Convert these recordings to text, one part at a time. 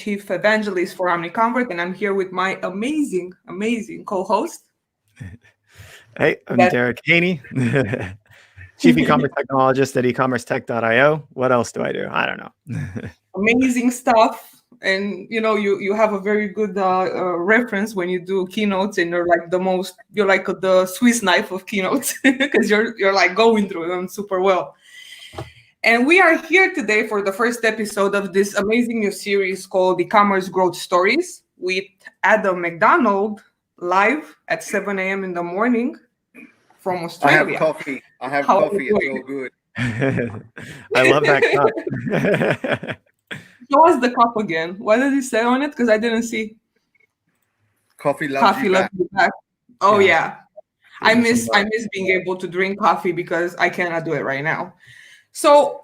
Chief Evangelist for OmniConvert, and I'm here with my amazing co-host. Hey, I'm Derek Haney, Chief E-commerce Technologist at ecommercetech.io. What else do I do? I don't know. Amazing stuff. And you have a very good reference when you do keynotes, and you're like the Swiss knife of keynotes because you're like going through them super well. And we are here today for the first episode of this amazing new series called E-commerce Growth Stories with Adam McDonald, live at 7 a.m. in the morning from Australia. I have coffee. It's all good. I love that cup. Show us the cup again. What does it say on it? Because I didn't see. Coffee loves you back. Oh yeah. I miss being able to drink coffee because I cannot do it right now. So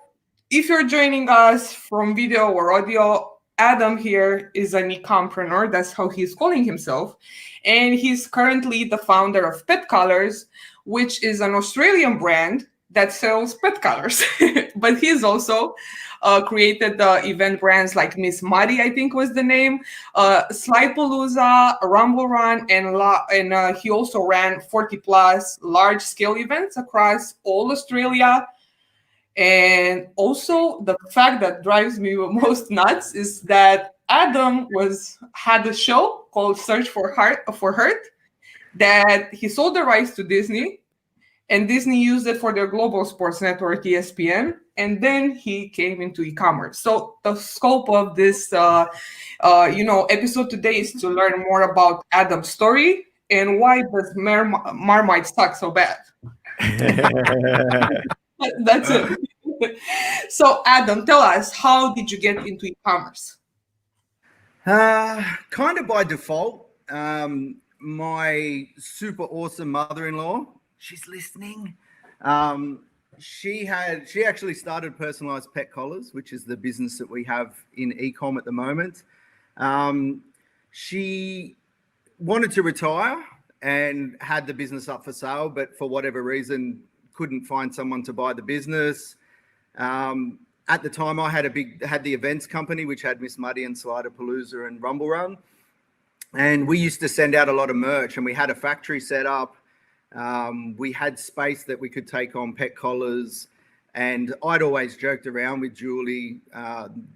if you're joining us from video or audio, Adam here is an E-comprenuer. That's how he's calling himself. And he's currently the founder of Pet Colors, which is an Australian brand that sells pet collars. But he's also created event brands like Miss Muddy, I think was the name, Slideapalooza, Rumble Run, and he also ran 40 plus large scale events across all Australia. And also the fact that drives me most nuts is that Adam had a show called Search4hurt that he sold the rights to Disney, and Disney used it for their Global Sports Network ESPN, and then he came into e-commerce. So the scope of this episode today is to learn more about Adam's story and why does Marmite suck so bad. That's it. So Adam, tell us, how did you get into e-commerce? Kind of by default. My super awesome mother-in-law, she's listening. She actually started Personalized Pet Collars, which is the business that we have in e-com at the moment. She wanted to retire and had the business up for sale, but for whatever reason couldn't find someone to buy the business. At the time, I had the events company, which had Miss Muddy and Slideapalooza and Rumble Run. And we used to send out a lot of merch, and we had a factory set up. We had space that we could take on pet collars. And I'd always joked around with Julie,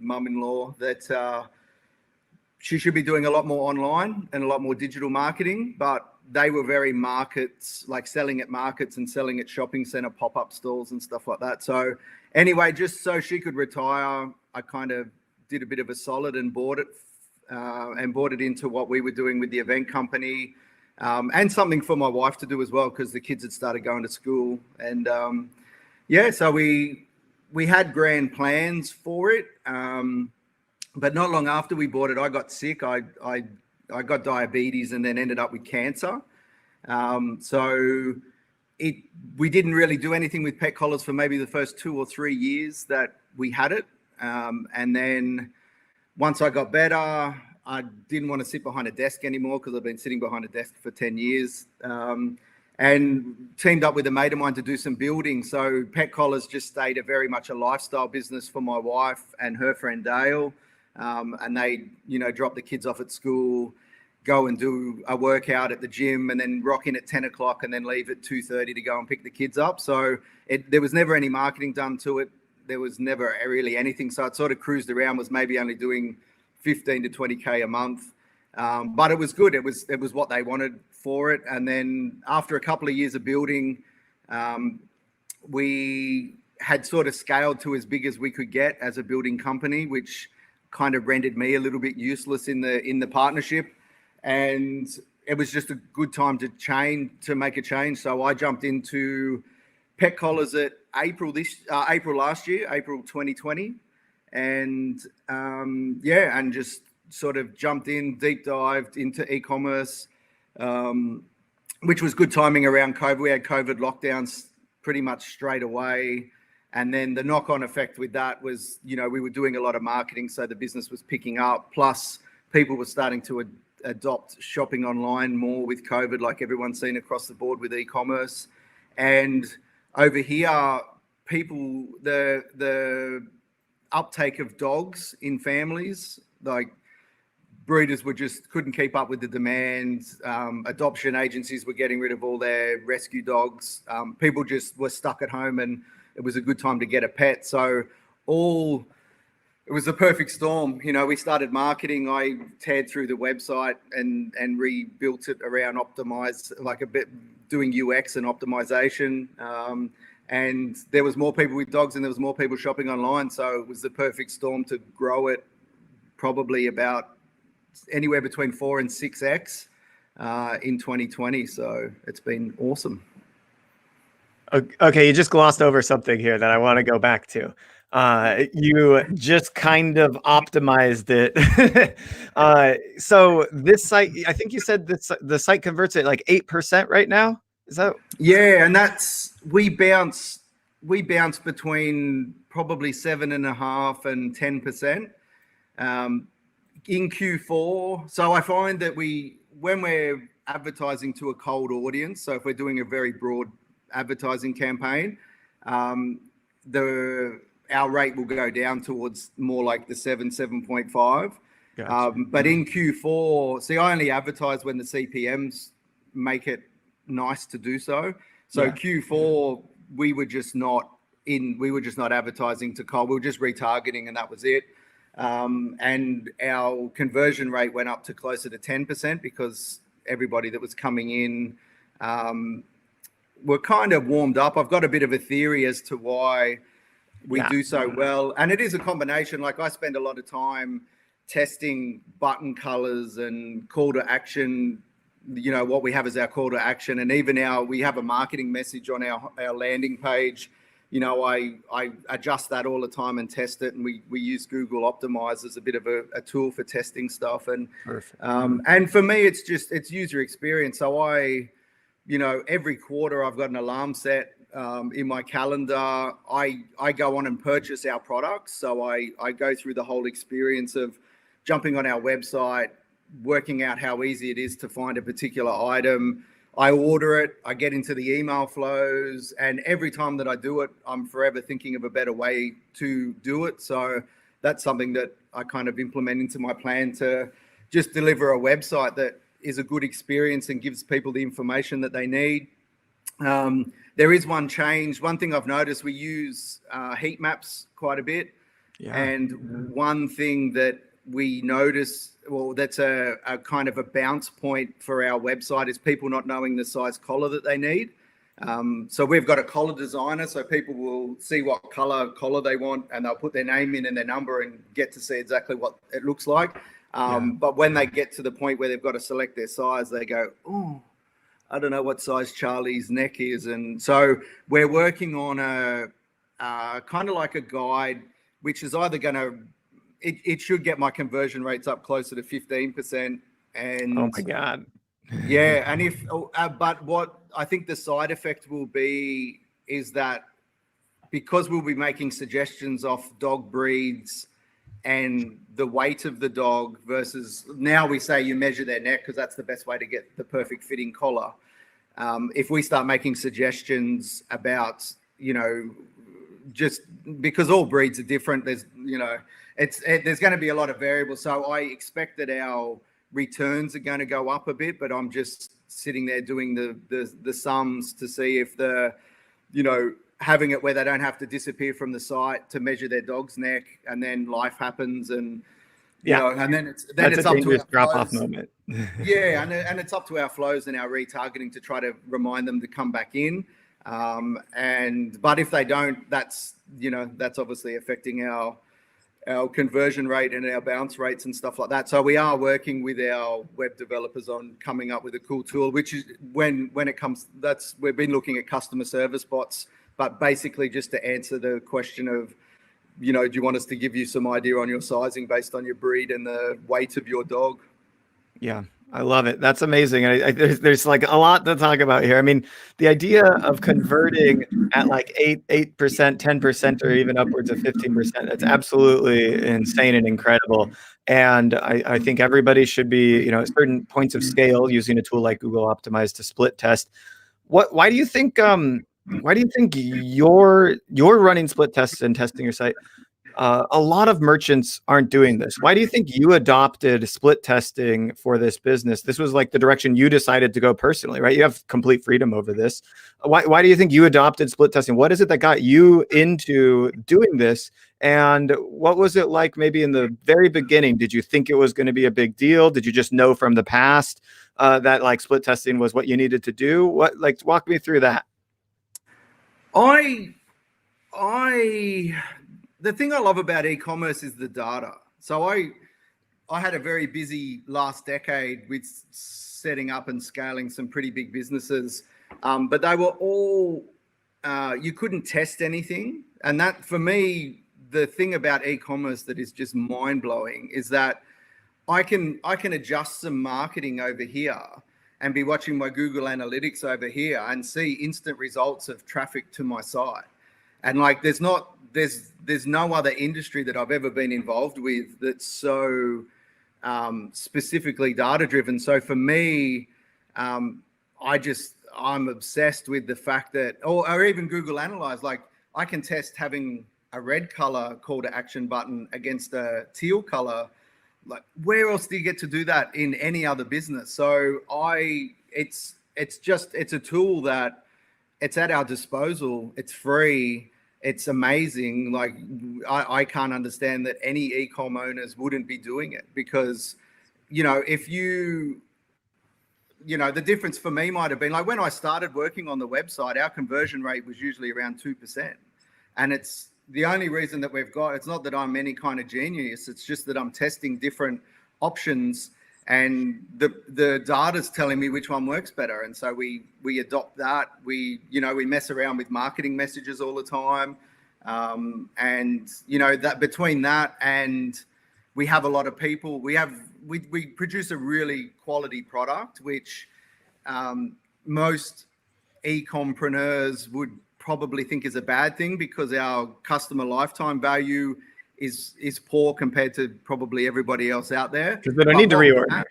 mum-in-law, that she should be doing a lot more online and a lot more digital marketing, but they were very markets, like selling at markets and selling at shopping center pop-up stalls and stuff like that. So anyway, just so she could retire, I kind of did a bit of a solid and bought it into what we were doing with the event company, and something for my wife to do as well, because the kids had started going to school. And so we had grand plans for it. But not long after we bought it, I got sick. I got diabetes and then ended up with cancer. We didn't really do anything with pet collars for maybe the first 2 or 3 years that we had it. And then once I got better, I didn't want to sit behind a desk anymore because I've been sitting behind a desk for 10 years. And teamed up with a mate of mine to do some building. So pet collars just stayed very much a lifestyle business for my wife and her friend Dale. And they, drop the kids off at school, go and do a workout at the gym, and then rock in at 10 o'clock and then leave at 2:30 to go and pick the kids up. So there was never any marketing done to it. There was never really anything. So it sort of cruised around, was maybe only doing 15 to 20K a month. But it was good. It was what they wanted for it. And then after a couple of years of building, we had sort of scaled to as big as we could get as a building company, which kind of rendered me a little bit useless in the partnership. And it was just a good time to make a change. So I jumped into pet collars at April last year, April 2020. And and just sort of jumped in, deep dived into e-commerce, which was good timing around COVID. We had COVID lockdowns pretty much straight away. And then the knock-on effect with that was, we were doing a lot of marketing, so the business was picking up. Plus, people were starting to adopt shopping online more with COVID, like everyone's seen across the board with e-commerce. And over here, the uptake of dogs in families, like breeders couldn't keep up with the demands. Adoption agencies were getting rid of all their rescue dogs. People just were stuck at home, and it was a good time to get a pet. So it was the perfect storm. You know, we started marketing. I teared through the website and rebuilt it around doing UX and optimization. And there was more people with dogs, and there was more people shopping online. So it was the perfect storm to grow it probably about anywhere between 4 and 6x in 2020. So it's been awesome. Okay, you just glossed over something here that I want to go back to. You just kind of optimized it. So this site, I think you said the site converts at like 8% right now. Is that? Yeah, and we bounce between probably 7.5% and 10% in Q4. So I find that when we're advertising to a cold audience, so if we're doing a very broad advertising campaign, our rate will go down towards more like the 7.5. Gotcha. But in Q4, see, I only advertise when the CPMs make it nice to do so. So yeah. Q4, we were just not advertising to cold. We were just retargeting, and that was it. And our conversion rate went up to closer to 10% because everybody that was coming in were kind of warmed up. I've got a bit of a theory as to why we do so well. And it is a combination. Like, I spend a lot of time testing button colors and call to action, you know, what we have as our call to action. And even we have a marketing message on our landing page. You know, I adjust that all the time and test it. And we use Google Optimize as a bit of a tool for testing stuff. And and for me, it's user experience. So every quarter I've got an alarm set in my calendar. I go on and purchase our products. So I go through the whole experience of jumping on our website, working out how easy it is to find a particular item. I order it, I get into the email flows, and every time that I do it, I'm forever thinking of a better way to do it. So that's something that I kind of implement into my plan to just deliver a website that is a good experience and gives people the information that they need. There is one change. One thing I've noticed, we use heat maps quite a bit. Yeah. And one thing that we notice, that's a kind of a bounce point for our website, is people not knowing the size collar that they need. So we've got a collar designer, so people will see what collar they want, and they'll put their name in and their number and get to see exactly what it looks like. But when they get to the point where they've got to select their size, they go, oh, I don't know what size Charlie's neck is. And so we're working on a kind of like a guide, which is either going to, it should get my conversion rates up closer to 15%. And oh my God. Yeah. And but what I think the side effect will be is that because we'll be making suggestions off dog breeds and the weight of the dog versus, now we say you measure their neck because that's the best way to get the perfect fitting collar. If we start making suggestions about, just because all breeds are different, there's going to be a lot of variables. So I expect that our returns are going to go up a bit, but I'm just sitting there doing the sums to see if having it where they don't have to disappear from the site to measure their dog's neck, and then life happens, and and then it's up to our drop-off moment. Yeah, and it's up to our flows and our retargeting to try to remind them to come back in. But if they don't, that's obviously affecting our conversion rate and our bounce rates and stuff like that. So we are working with our web developers on coming up with a cool tool, which is when it comes, we've been looking at customer service bots, but basically just to answer the question of, do you want us to give you some idea on your sizing based on your breed and the weight of your dog? Yeah, I love it. That's amazing. There's like a lot to talk about here. I mean, the idea of converting at like 8%, 10%, or even upwards of 15%, that's absolutely insane and incredible. And I think everybody should be, at certain points of scale using a tool like Google Optimize to split test. Why do you think you're running split tests and testing your site? A lot of merchants aren't doing this. Why do you think you adopted split testing for this business? This was like the direction you decided to go personally, right? You have complete freedom over this. Why do you think you adopted split testing? What is it that got you into doing this? And what was it like maybe in the very beginning? Did you think it was going to be a big deal? Did you just know from the past that like split testing was what you needed to do? Walk me through that. The thing I love about e-commerce is the data. So I had a very busy last decade with setting up and scaling some pretty big businesses, but they were all, you couldn't test anything. And that, for me, the thing about e-commerce that is just mind-blowing is that I can adjust some marketing over here and be watching my Google Analytics over here and see instant results of traffic to my site. And like, there's no other industry that I've ever been involved with that's so specifically data driven. So for me, I'm obsessed with the fact that, or even Google Analyze, like I can test having a red color call to action button against a teal color. Like, where else do you get to do that in any other business? So it's a tool that it's at our disposal. It's free. It's amazing. Like, I can't understand that any e-com owners wouldn't be doing it, because, if the difference for me might have been like when I started working on the website, our conversion rate was usually around 2%. And it's the only reason that we've got, it's not that I'm any kind of genius. It's just that I'm testing different options and the data's telling me which one works better. And so we adopt that. We mess around with marketing messages all the time. That between that and we have a lot of people, we produce a really quality product, which most e-compreneurs would probably think is a bad thing, because our customer lifetime value is poor compared to probably everybody else out there. Because they don't need to reorder.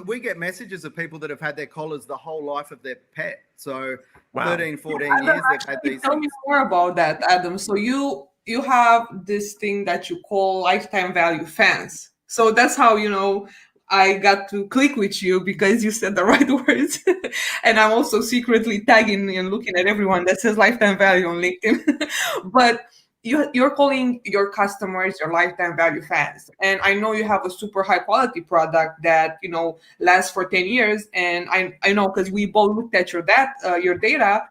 We get messages of people that have had their collars the whole life of their pet. So wow. 13, 14 years they've had these. Tell me more about that, Adam. So you have this thing that you call lifetime value fans. So that's how, I got to click with you, because you said the right words. And I'm also secretly tagging and looking at everyone that says lifetime value on LinkedIn. But you're calling your customers your lifetime value fans. And I know you have a super high quality product that, lasts for 10 years. And I know, because we both looked at your data.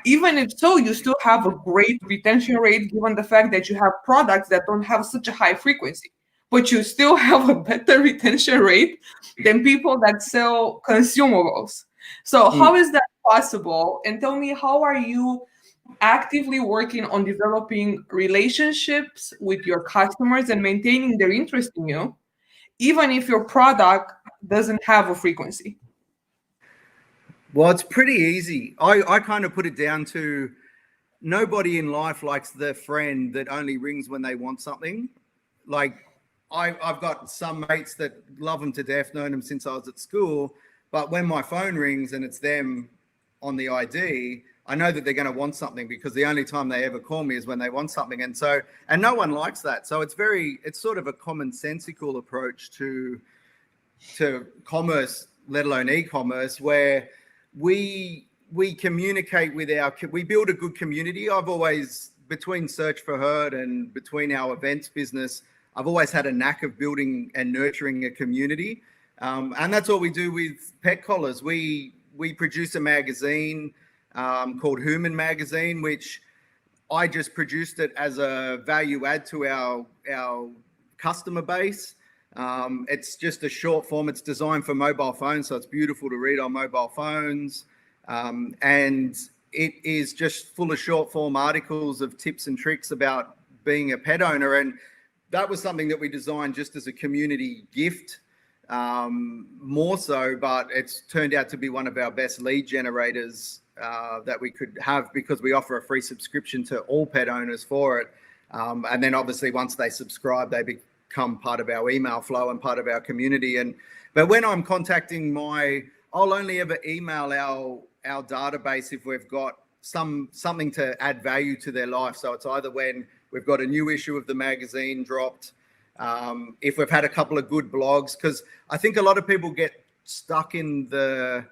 Even if so, you still have a great retention rate, given the fact that you have products that don't have such a high frequency. But you still have a better retention rate than people that sell consumables. So how is that possible? And tell me, how are you actively working on developing relationships with your customers and maintaining their interest in you, even if your product doesn't have a frequency? Well, it's pretty easy. I kind of put it down to, nobody in life likes the friend that only rings when they want something. Like, I've got some mates that love them to death, known them since I was at school. But when my phone rings and it's them on the ID, I know that they're going to want something, because the only time they ever call me is when they want something. And no one likes that. So it's sort of a commonsensical approach to commerce, let alone e-commerce, where we communicate with we build a good community. I've always, between Search4hurt and between our events business, I've always had a knack of building and nurturing a community. And that's all we do with pet collars. We produce a magazine called Human Magazine, which I just produced it as a value add to our customer base. It's just a short form. It's designed for mobile phones, so it's beautiful to read on mobile phones. And it is just full of short form articles of tips and tricks about being a pet owner. And that was something that we designed just as a community gift, more so, but it's turned out to be one of our best lead generators that we could have, because we offer a free subscription to all pet owners for it. And then obviously once they subscribe, they become part of our email flow and part of our community. But when I'm contacting I'll only ever email our database if we've got something to add value to their life. So it's either when we've got a new issue of the magazine dropped, if we've had a couple of good blogs, because I think a lot of people get stuck in the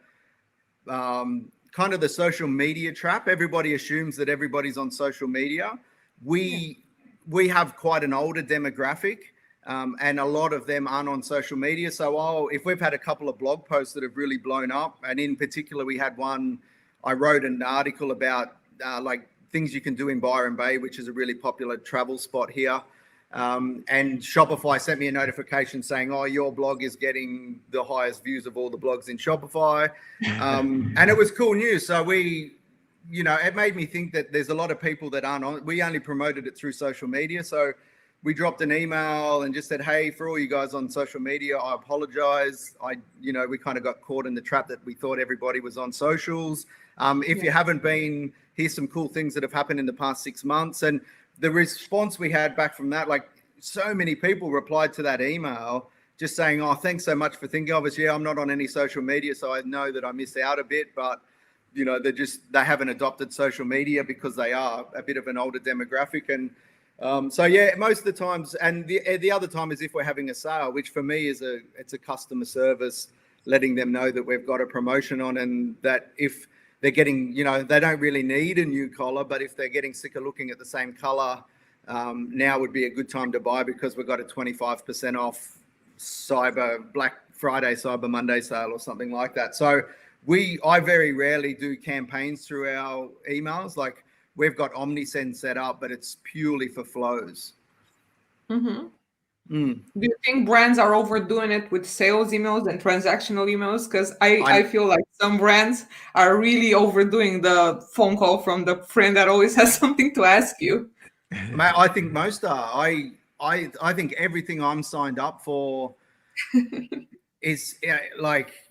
kind of the social media trap. Everybody assumes that everybody's on social media. We have quite an older demographic, and a lot of them aren't on social media. So if we've had a couple of blog posts that have really blown up, and in particular we had one, I wrote an article about like things you can do in Byron Bay, which is a really popular travel spot here. And Shopify sent me a notification saying, "Oh, your blog is getting the highest views of all the blogs in Shopify." And it was cool news. So it made me think that there's a lot of people that aren't on. We only promoted it through social media. So we dropped an email and just said, "Hey, for all you guys on social media, I apologize. We kind of got caught in the trap that we thought everybody was on socials. If you haven't been, here's some cool things that have happened in the past 6 months." And the response we had back from that, like so many people replied to that email just saying, "Oh, thanks so much for thinking of us. Yeah, I'm not on any social media, so I know that I missed out a bit, but they haven't adopted social media because they are a bit of an older demographic." And most of the times, and the other time is if we're having a sale, which for me it's a customer service, letting them know that we've got a promotion on, and that if they're getting, they don't really need a new collar, but if they're getting sick of looking at the same color, now would be a good time to buy because we've got a 25% off Black Friday, Cyber Monday sale or something like that. So I very rarely do campaigns through our emails. Like we've got OmniSend set up, but it's purely for flows. Mm-hmm. Do you think brands are overdoing it with sales emails and transactional emails? Because I feel like some brands are really overdoing the phone call from the friend that always has something to ask you. I think most are. I think everything I'm signed up for is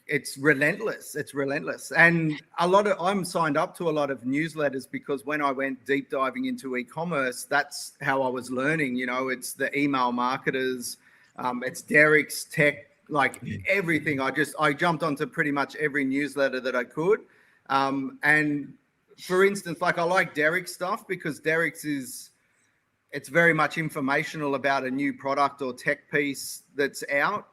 it's relentless. It's relentless. And I'm signed up to a lot of newsletters because when I went deep diving into e-commerce, that's how I was learning. It's the email marketers, it's Derek's tech, like everything. I jumped onto pretty much every newsletter that I could. And for instance, like I like Derek's stuff because Derek's it's very much informational about a new product or tech piece that's out.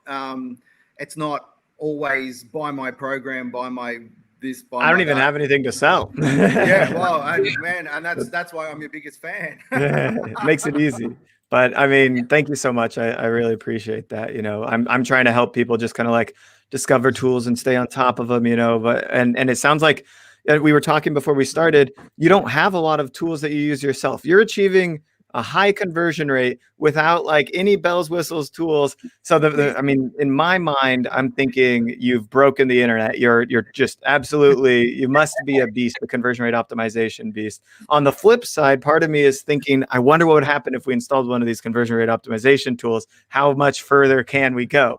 It's not always buy my program, buy my this, buy I don't my even that. have anything to sell. Yeah, well, and that's why I'm your biggest fan. It makes it easy. But I mean, thank you so much. I really appreciate that. I'm trying to help people just kind of like discover tools and stay on top of them, but and it sounds like we were talking before we started, you don't have a lot of tools that you use yourself. You're achieving a high conversion rate without like any bells, whistles, tools. So in my mind, I'm thinking you've broken the internet. You're just absolutely, you must be a beast, a conversion rate optimization beast. On the flip side, part of me is thinking, I wonder what would happen if we installed one of these conversion rate optimization tools. How much further can we go?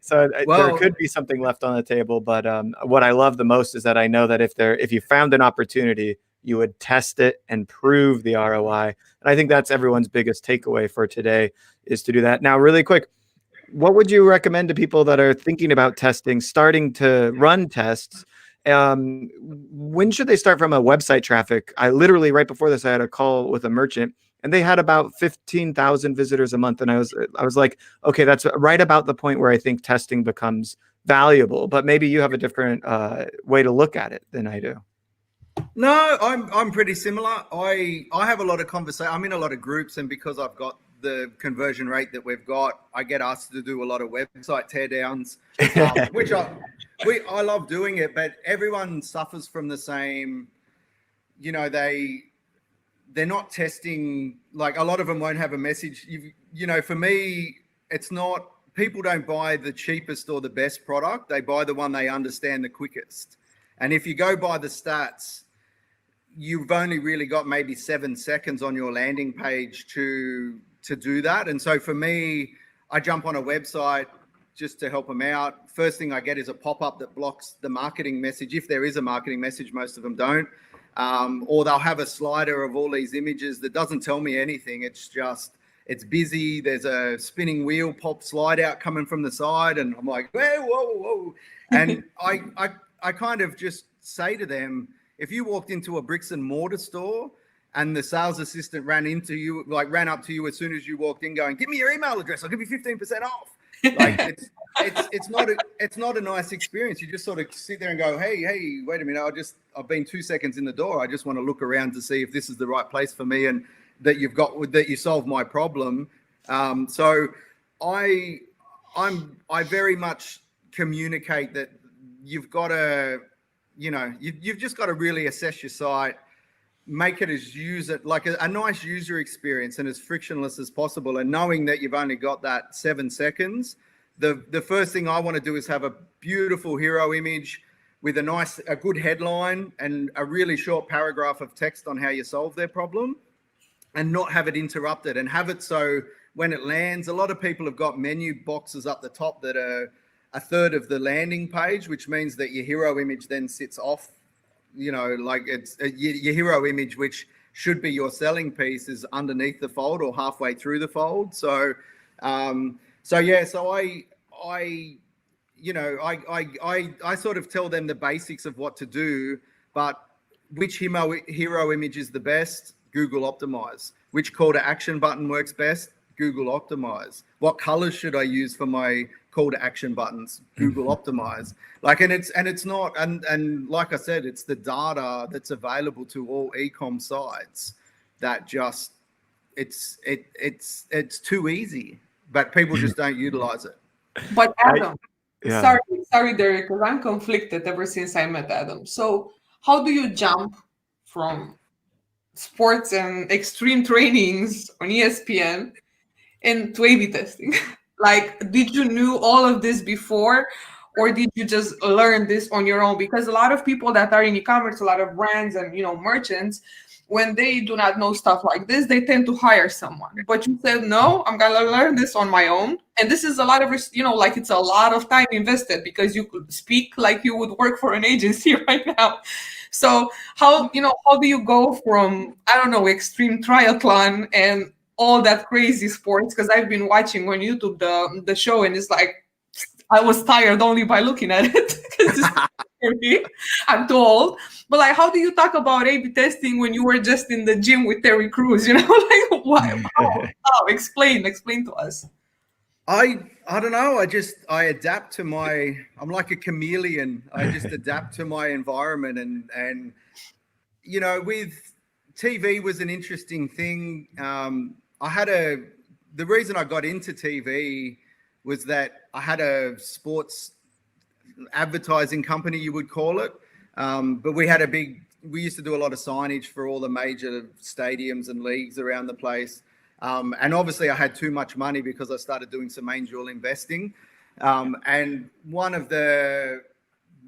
So there could be something left on the table. But what I love the most is that I know that if you found an opportunity, you would test it and prove the ROI. And I think that's everyone's biggest takeaway for today is to do that. Now, really quick, what would you recommend to people that are thinking about testing, starting to run tests? When should they start from a website traffic? I literally, right before this, I had a call with a merchant and they had about 15,000 visitors a month. And I was like, okay, that's right about the point where I think testing becomes valuable, but maybe you have a different way to look at it than I do. No, I'm pretty similar. I have a lot of conversation. I'm in a lot of groups, and because I've got the conversion rate that we've got, I get asked to do a lot of website teardowns, which I love doing it. But everyone suffers from the same. They're not testing. Like a lot of them won't have a message. For me, it's not. People don't buy the cheapest or the best product. They buy the one they understand the quickest. And if you go by the stats, you've only really got maybe 7 seconds on your landing page to do that. And so for me, I jump on a website just to help them out. First thing I get is a pop-up that blocks the marketing message. If there is a marketing message, most of them don't. Or they'll have a slider of all these images that doesn't tell me anything. It's busy. There's a spinning wheel pop slide out coming from the side. And I'm like, whoa. And I kind of just say to them, if you walked into a bricks and mortar store and the sales assistant ran up to you as soon as you walked in going, give me your email address, I'll give you 15% off. Like it's not a nice experience. You just sort of sit there and go, hey, wait a minute, I've been 2 seconds in the door. I just want to look around to see if this is the right place for me and that you solved my problem. So I very much communicate that you've got to, you've just got to really assess your site, make it like a nice user experience and as frictionless as possible. And knowing that you've only got that 7 seconds, the first thing I want to do is have a beautiful hero image with a good headline and a really short paragraph of text on how you solve their problem, and not have it interrupted, and have it so when it lands, a lot of people have got menu boxes up the top that are a third of the landing page, which means that your hero image then sits off, like it's your hero image, which should be your selling piece, is underneath the fold or halfway through the fold. So I sort of tell them the basics of what to do, but which hero image is the best? Google optimize. Which call to action button works best? Google optimize. What colors should I use for my call to action buttons? Google optimize. Like, and it's not, and like I said, it's the data that's available to all e-com sites that just, it's too easy, but people just don't utilize it. But Adam, sorry, Derek, because I'm conflicted ever since I met Adam. So how do you jump from sports and extreme trainings on ESPN into A/B testing? Like, did you knew all of this before, or did you just learn this on your own? Because a lot of people that are in e-commerce, a lot of brands and merchants, when they do not know stuff like this, they tend to hire someone. But you said, no, I'm going to learn this on my own. And this is a lot of, like it's a lot of time invested, because you could speak like you would work for an agency right now. So how do you go from, extreme triathlon and all that crazy sports? Because I've been watching on YouTube the show, and it's like, I was tired only by looking at it. I'm too old. But like, how do you talk about A/B testing when you were just in the gym with Terry Crews? Like, what? How? Explain to us. I don't know. I adapt to I'm like a chameleon. I just adapt to my environment, and with TV was an interesting thing. The reason I got into TV was that I had a sports advertising company, you would call it. But we used to do a lot of signage for all the major stadiums and leagues around the place. And obviously I had too much money because I started doing some angel investing. And one of the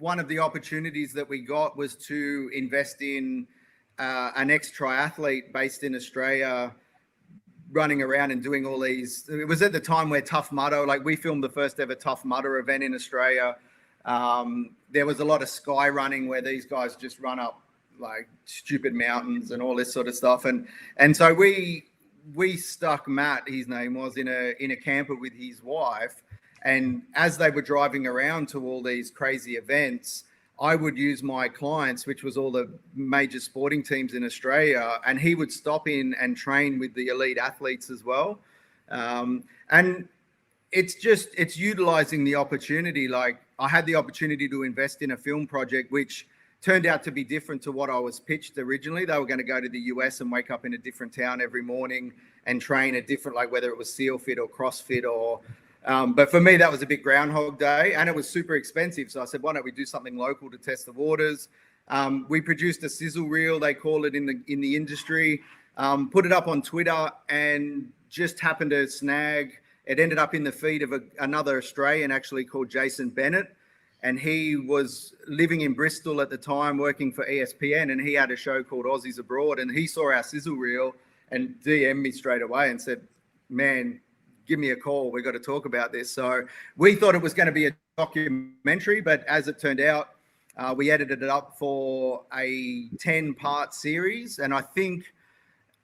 opportunities that we got was to invest in an ex-triathlete based in Australia, running around and doing all these. It was at the time where Tough Mudder, like we filmed the first ever Tough Mudder event in Australia. There was a lot of sky running where these guys just run up like stupid mountains and all this sort of stuff. And so we stuck Matt, his name was, in a camper with his wife. And as they were driving around to all these crazy events, I would use my clients, which was all the major sporting teams in Australia, and he would stop in and train with the elite athletes as well. And it's utilizing the opportunity. Like, I had the opportunity to invest in a film project, which turned out to be different to what I was pitched originally. They were going to go to the US and wake up in a different town every morning and train a different, like whether it was SEAL Fit or CrossFit or, but for me, that was a big Groundhog Day, and it was super expensive. So I said, why don't we do something local to test the waters? We produced a sizzle reel, they call it in the industry, put it up on Twitter, and just happened to snag. It ended up in the feed of another Australian, actually, called Jason Bennett. And he was living in Bristol at the time, working for ESPN, and he had a show called Aussies Abroad. And he saw our sizzle reel and DM'd me straight away and said, man, give me a call. We've got to talk about this. So we thought it was going to be a documentary, but as it turned out, we edited it up for a 10-part series. And I think,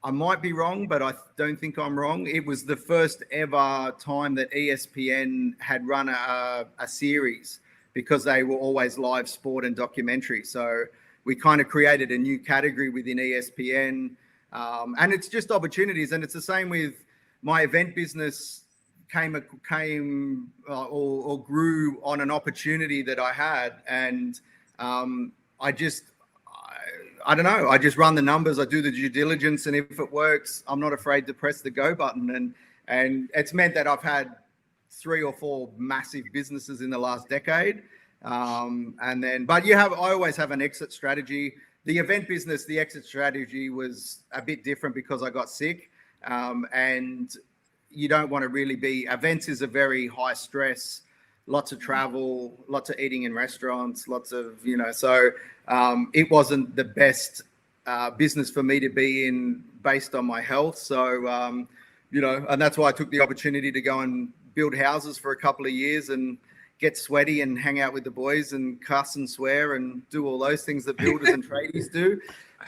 I might be wrong, but I don't think I'm wrong, it was the first ever time that ESPN had run a series, because they were always live sport and documentary. So we kind of created a new category within ESPN. And it's just opportunities. And it's the same with my event business came or grew on an opportunity that I had. And I don't know, I just run the numbers, I do the due diligence, and if it works, I'm not afraid to press the go button. And it's meant that I've had 3 or 4 massive businesses in the last decade. But I always have an exit strategy. The event business, the exit strategy was a bit different because I got sick. And you don't want to really events is a very high stress, lots of travel, lots of eating in restaurants, lots of, so it wasn't the best business for me to be in based on my health. So, and that's why I took the opportunity to go and build houses for a couple of years and get sweaty and hang out with the boys and cuss and swear and do all those things that builders and tradies do.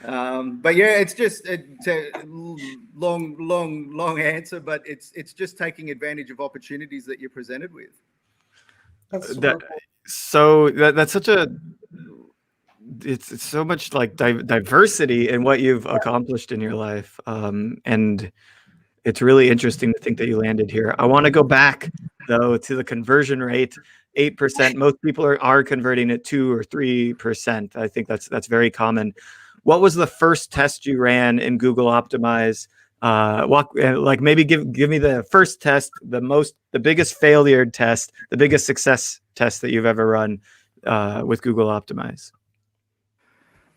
But yeah, it's just a long answer, but it's just taking advantage of opportunities that you're presented with. That's that's such a, it's so much like diversity in what you've accomplished in your life. And it's really interesting to think that you landed here. I want to go back though to the conversion rate, 8%. Most people are converting at 2 or 3%. I think that's very common. What was the first test you ran in Google Optimize? Maybe give me the first test, the biggest failure test, the biggest success test that you've ever run with Google Optimize.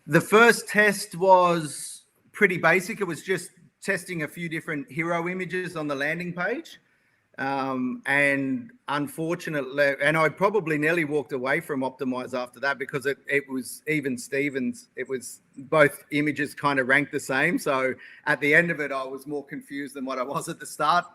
The first test was pretty basic. It was just testing a few different hero images on the landing page. And unfortunately, and I probably nearly walked away from Optimize after that because it was even Stevens. It was both images kind of ranked the same. So at the end of it, I was more confused than what I was at the start.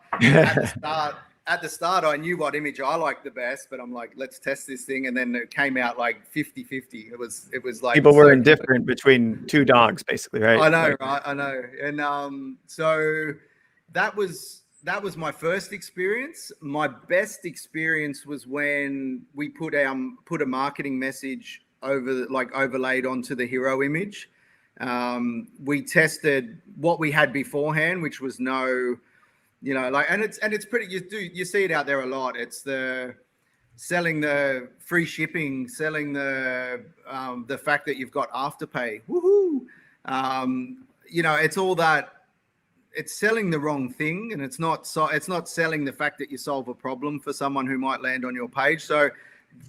At the start, I knew what image I liked the best, but I'm like, let's test this thing. And then it came out like 50-50. It was like people were indifferent between 2 dogs, basically, right? I know, right? I know. And so that was my first experience. My best experience was when we put a marketing message overlaid onto the hero image. We tested what we had beforehand, which was and it's pretty, you see it out there a lot. It's the selling the free shipping, selling the fact that you've got Afterpay. Woohoo! It's all that. It's selling the wrong thing, and it's not selling the fact that you solve a problem for someone who might land on your page. So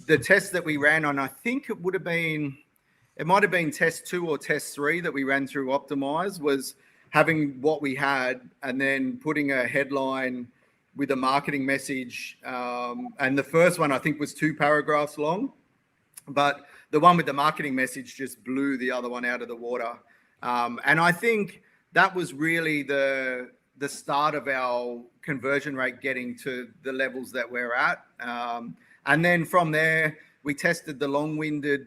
the test that we ran on, I think it might have been test 2 or test 3 that we ran through Optimize, was having what we had and then putting a headline with a marketing message. And the first one I think was 2 paragraphs long, but the one with the marketing message just blew the other one out of the water. And I think that was really the start of our conversion rate getting to the levels that we're at. And then from there, we tested the long-winded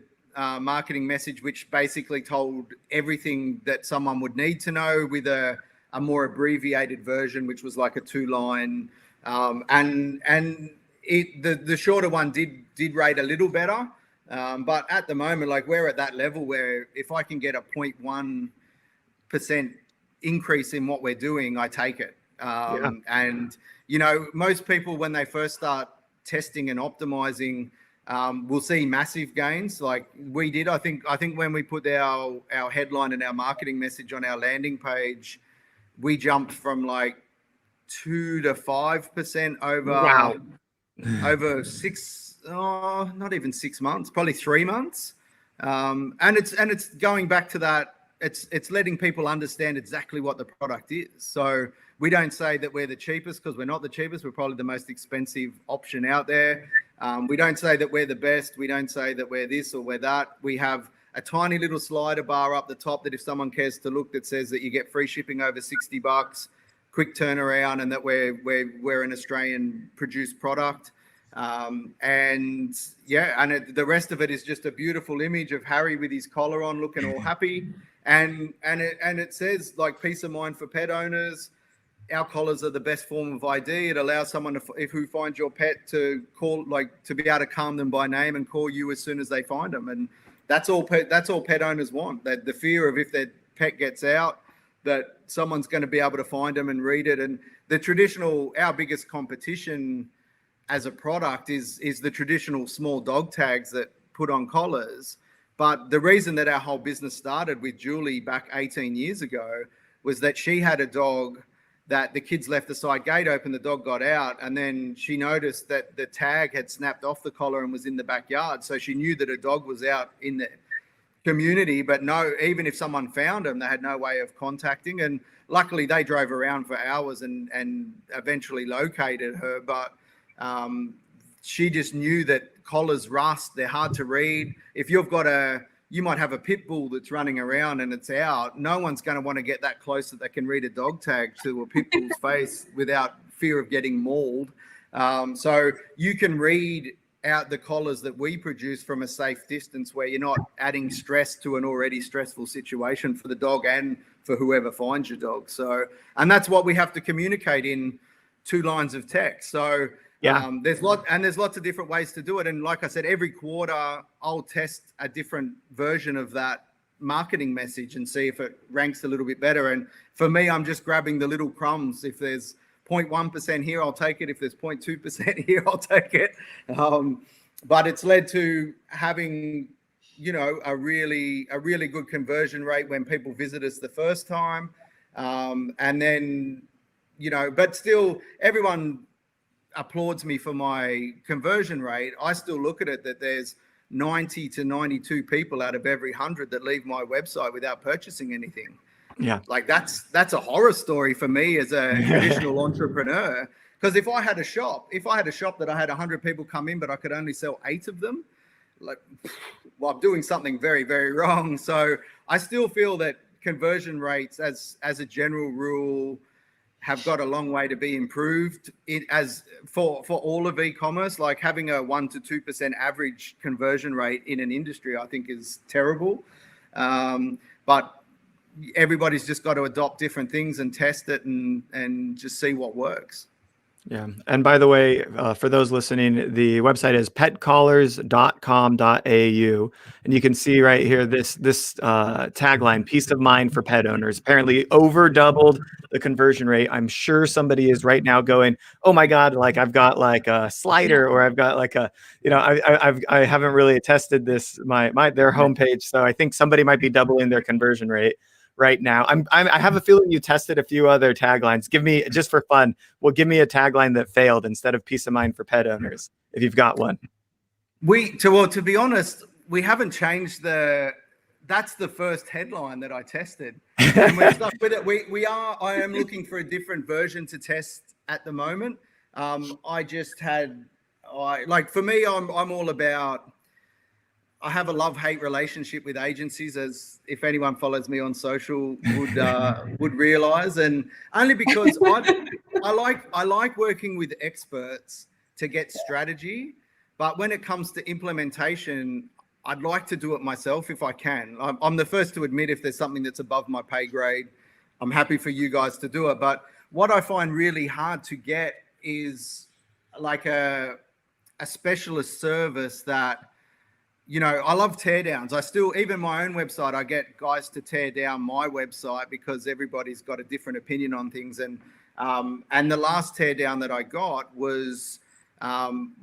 marketing message, which basically told everything that someone would need to know, with a more abbreviated version, which was like a 2-line. And the shorter one did rate a little better. But at the moment, like, we're at that level where if I can get a 0.1% increase in what we're doing, I take it. And most people, when they first start testing and optimizing, we'll see massive gains like we did. I think when we put our headline and our marketing message on our landing page, we jumped from like 2 to 5% over not even 6 months, probably 3 months. And it's going back to that. It's letting people understand exactly what the product is. So we don't say that we're the cheapest, because we're not the cheapest. We're probably the most expensive option out there. We don't say that we're the best. We don't say that we're this or we're that. We have a tiny little slider bar up the top that if someone cares to look, that says that you get free shipping over $60, quick turnaround, and that we're an Australian produced product. And the rest of it is just a beautiful image of Harry with his collar on, looking all happy. And it says, like, peace of mind for pet owners. Our collars are the best form of ID. It allows someone who finds your pet to call, to be able to calm them by name and call you as soon as they find them. And that's all pet owners want. That the fear of if their pet gets out, that someone's going to be able to find them and read it. And our biggest competition as a product is the traditional small dog tags that put on collars. But the reason that our whole business started with Julie back 18 years ago was that she had a dog that the kids left the side gate open, the dog got out, and then she noticed that the tag had snapped off the collar and was in the backyard. So she knew that a dog was out in the community, but even if someone found them, they had no way of contacting. And luckily they drove around for hours and eventually located her. But she just knew that collars rust, they're hard to read. If you might have a pit bull that's running around and it's out, no one's going to want to get that close that they can read a dog tag to a pit bull's face without fear of getting mauled. So you can read out the collars that we produce from a safe distance where you're not adding stress to an already stressful situation for the dog and for whoever finds your dog. So, and that's what we have to communicate in 2 lines of text. So there's lots of different ways to do it. And like I said, every quarter I'll test a different version of that marketing message and see if it ranks a little bit better. And for me, I'm just grabbing the little crumbs. If there's 0.1% here, I'll take it. If there's 0.2% here, I'll take it. But it's led to having, a really good conversion rate when people visit us the first time. And then, but still everyone applauds me for my conversion rate. I still look at it that there's 90 to 92 people out of every 100 that leave my website without purchasing anything. Yeah. Like that's a horror story for me as a traditional entrepreneur. Because if I had a shop that I had 100 people come in, but I could only sell 8 of them, I'm doing something very, very wrong. So I still feel that conversion rates as a general rule have got a long way to be improved. For all of e-commerce, like having a 1 to 2% average conversion rate in an industry, I think is terrible. But everybody's just got to adopt different things and test it and just see what works. Yeah. And by the way, for those listening, the website is petcollars.com.au. And you can see right here, this tagline, peace of mind for pet owners, apparently over doubled the conversion rate. I'm sure somebody is right now going, oh my God, like I've got like a slider, or I've got like I haven't really tested this, their homepage. So I think somebody might be doubling their conversion rate right now. I have a feeling you tested a few other taglines. Give me, just for fun, give me a tagline that failed instead of peace of mind for pet owners, if you've got one. To be honest, we haven't changed that's the first headline that I tested. And we're stuck with it. I am looking for a different version to test at the moment. For me, I'm all about, I have a love-hate relationship with agencies, as if anyone follows me on social would realize, and only because I like working with experts to get strategy, but when it comes to implementation, I'd like to do it myself if I can. I'm the first to admit if there's something that's above my pay grade, I'm happy for you guys to do it. But what I find really hard to get is like a specialist service that, I love teardowns. Even my own website, I get guys to tear down my website because everybody's got a different opinion on things. And the last teardown that I got was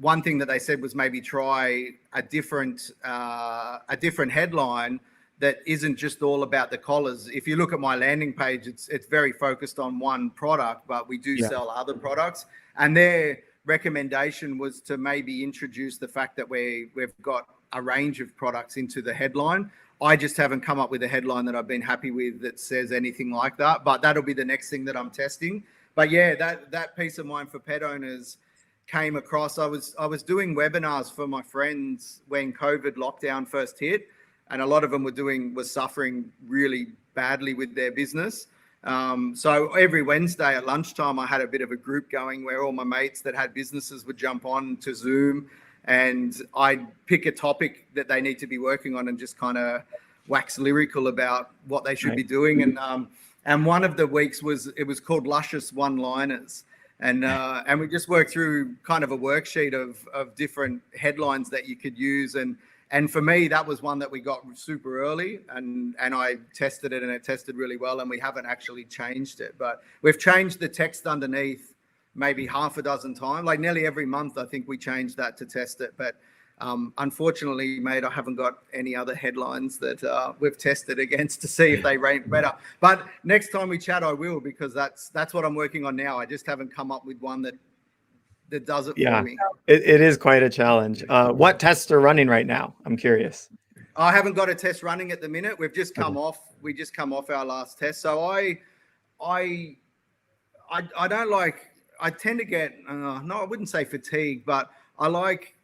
one thing that they said was maybe try a different headline that isn't just all about the collars. If you look at my landing page, it's very focused on one product, but we do sell other products. And their recommendation was to maybe introduce the fact that we've got a range of products into the headline. I just haven't come up with a headline that I've been happy with that says anything like that, but that'll be the next thing that I'm testing. But yeah, that peace of mind for pet owners came across. I was doing webinars for my friends when COVID lockdown first hit, and a lot of them were suffering really badly with their business. So every Wednesday at lunchtime, I had a bit of a group going where all my mates that had businesses would jump on to Zoom, and I'd pick a topic that they need to be working on and just kind of wax lyrical about what they should be doing. And one of the weeks was called Luscious One-Liners. And we just worked through kind of a worksheet of different headlines that you could use. And And for me, that was one that we got super early, and I tested it, and it tested really well, and we haven't actually changed it. But we've changed the text underneath maybe half a dozen times, like nearly every month. I think we changed that to test it. But unfortunately, mate, I haven't got any other headlines that we've tested against to see if they rank better. But next time we chat, I will, because that's what I'm working on now. I just haven't come up with one that does it for me. It is quite a challenge. What tests are running right now? I'm curious. I haven't got a test running at the minute. We've just come off. We just come off our last test. So I don't like. I tend to get no, I wouldn't say fatigue, but I like